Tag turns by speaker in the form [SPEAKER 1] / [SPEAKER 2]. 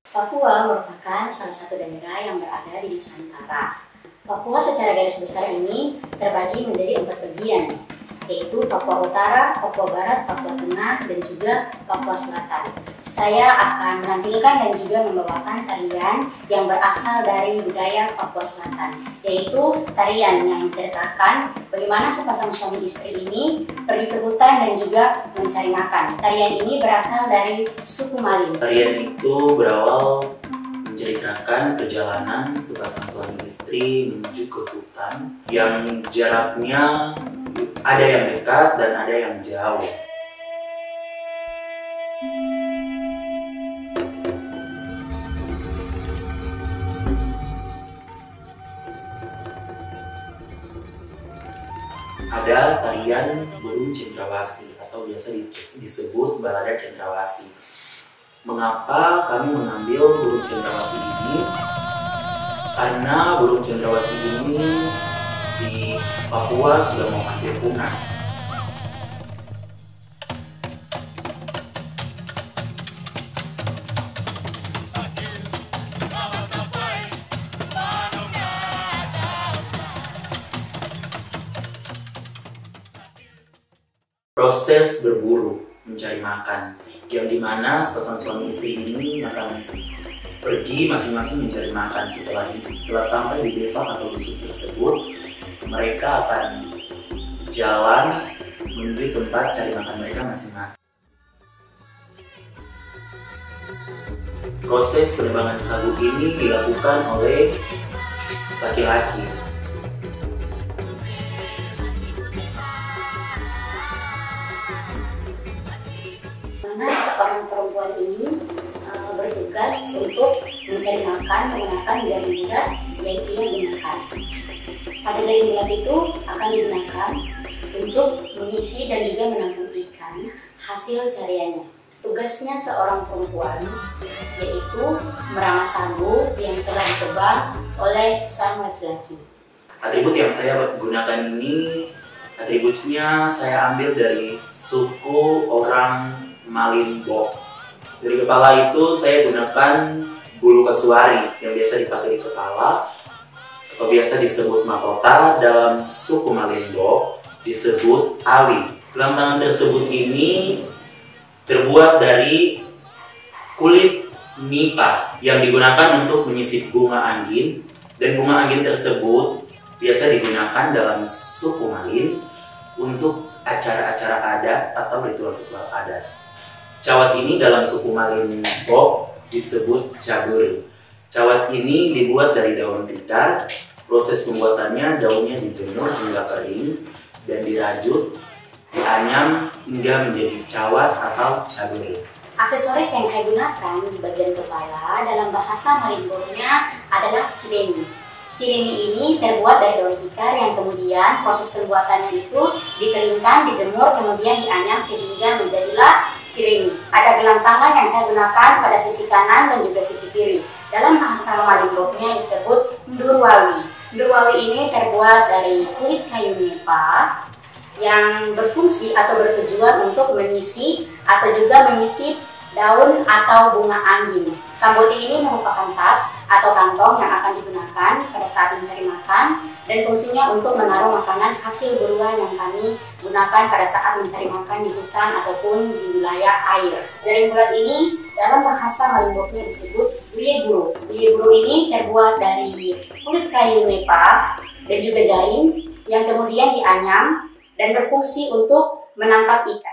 [SPEAKER 1] Papua merupakan salah satu daerah yang berada di Nusantara. Papua secara garis besar ini terbagi menjadi 4 bagian, yaitu Papua Utara, Papua Barat, Papua Tengah, dan juga Papua Selatan. Saya akan menampilkan dan juga membawakan tarian yang berasal dari budaya Papua Selatan, yaitu tarian yang menceritakan bagaimana sepasang suami istri ini pergi ke hutan dan juga mencari makan. Tarian ini berasal dari suku Malin.
[SPEAKER 2] Tarian itu berawal menceritakan perjalanan sepasang suami istri menuju ke hutan yang jaraknya ada yang dekat dan ada yang jauh. Ada tarian burung cendrawasih atau biasa disebut balada cendrawasih. Mengapa kami mengambil burung cendrawasih ini? Karena burung cendrawasih ini di Papua sudah mau hampir punah. Proses berburu mencari makan, yang dimana sepasang suami istri ini akan pergi masing-masing mencari makan. Setelah sampai di bevak atau busuk tersebut, mereka akan jalan menuju tempat cari makan mereka masing-masing. Proses penebangan sagu ini dilakukan oleh laki-laki.
[SPEAKER 1] Mana seorang perempuan ini bertugas untuk mencari makan menggunakan jaring bulat yang ia gunakan. Pada jaring bulat itu akan digunakan untuk mengisi dan juga menampung ikan hasil cariannya. Tugasnya seorang perempuan yaitu meramah sagu yang telah ditebang oleh sang laki-laki.
[SPEAKER 2] Atribut yang saya gunakan ini, atributnya saya ambil dari suku orang Malin Bok. Dari kepala itu saya gunakan bulu kasuari yang biasa dipakai di kepala atau biasa disebut mahkota. Dalam suku Malin Bok disebut awi. Gelang tangan tersebut ini terbuat dari kulit nipa yang digunakan untuk menyisip bunga angin, dan bunga angin tersebut biasa digunakan dalam suku Malin untuk acara-acara adat atau ritual-ritual adat. Cawat ini dalam suku Malin Bok disebut cabur. Cawat ini dibuat dari daun tikar. Proses pembuatannya, daunnya dijemur hingga kering dan dirajut, dianyam hingga menjadi cawat atau cabur.
[SPEAKER 1] Aksesoris yang saya gunakan di bagian kepala dalam bahasa Malin Boknya adalah cireni. Cireni ini terbuat dari daun tikar yang kemudian proses pembuatannya itu dikeringkan, dijemur, kemudian dianyam sehingga menjadilah cireni. Ada gelang tangan yang saya gunakan pada sisi kanan dan juga sisi kiri. Dalam bahasa Malin Boknya disebut ndurwawi. Ndurwawi ini terbuat dari kulit kayu nipa yang berfungsi atau bertujuan untuk menyisip atau juga menyisip daun atau bunga angin. Kamboti ini merupakan tas atau kantong yang akan digunakan pada saat mencari makan dan fungsinya untuk menaruh makanan hasil buruan yang kami gunakan pada saat mencari makan di hutan ataupun di wilayah air. Jaring bulat ini dalam bahasa Malin Boknya disebut buru. Buru ini terbuat dari kulit kayu nipa dan juga jaring yang kemudian dianyam dan berfungsi untuk menangkap ikan.